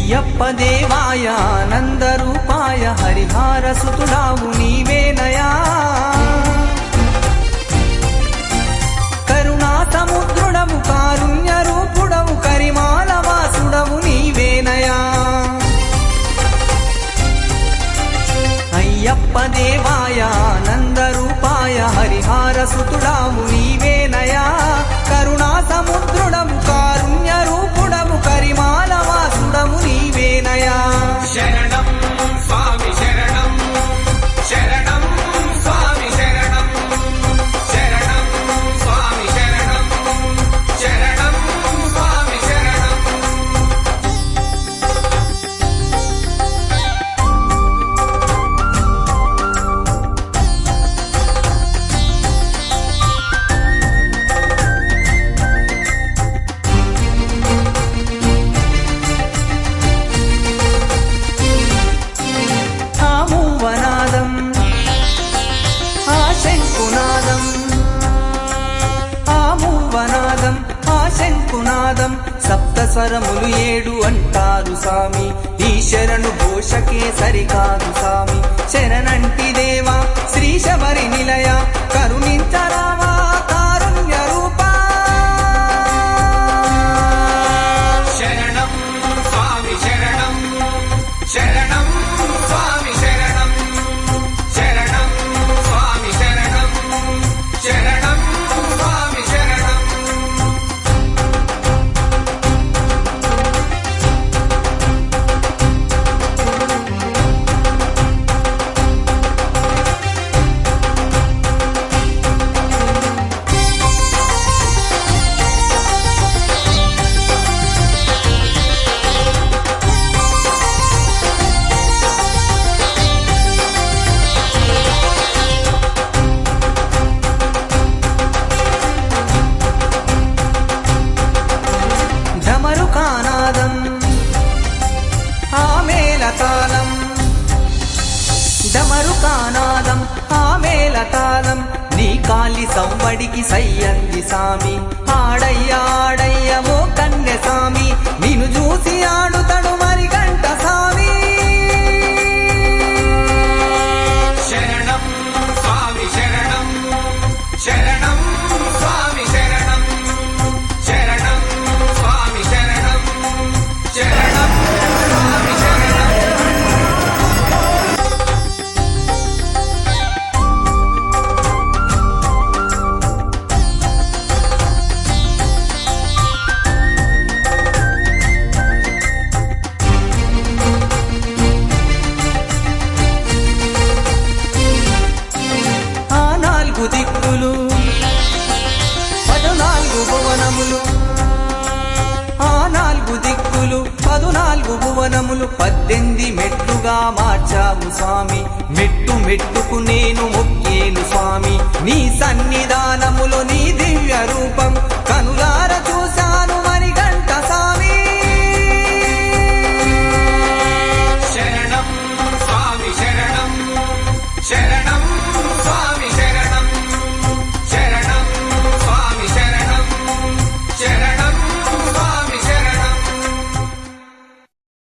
అయ్యప్ప దేవాయ ఆనందరూపాయ హరిహర సుతుడావు నీవేనయా కరుణా సముద్రుడవు కారుణ్య రూపుడవు కరిమాల వాసుడవు నీవేనయా అయ్యప్ప దేవాయ ఆనందరూపాయ హరిహర సుతుడావు నీవేనయా కరుణా సముద్రుడవు కారుణ్య రూపుడవు కరిమాల వాసుడవు నీవేనయా శరణం స్వామి శరణం శరణం స్వామి శరణం శరణం స్వామి శరణం శరణం స్వామి శరణం మూవనాదం ఆ శంకునాదం ఆ మూవనాదం ఆ శంకునాదం సప్తస్వరములు 7 అంటారు సామి ఈ శరణు ఘోషకే సరికాదు సామి శరణంటి దేవా శ్రీ శబరి నిలయ కరుణించరావా కారుణ్య రూపా శరణం స్వామి శరణం శరణం స్వామి శరణం శరణం స్వామి శరణం శరణం స్వామి శరణం ఢమరుకానాదం ఆ మేళతాళం ఢమరుకానాదం ఆ మేళతాళం నీ కాలి సంవడికి సయ్యంది సామి ఆడయ్య ఆడయ్య మో కన్య సామి నిన్ను చూసి ఆడుతడు మరి గంట సామి శరణం స్వామి శరణం శరణం స్వామి శరణం శరణం స్వామి శరణం శరణం స్వామి శరణం ఆ 4 దిక్కులు 14 భువనములు ఆ 4 దిక్కులు 14 భువనములు 18 మెట్లుగా మార్చావు స్వామి మెట్టు మెట్టుకు నేను మొక్కేను స్వామి నీ సన్నిధానములో నీ దివ్య రూపం కనులార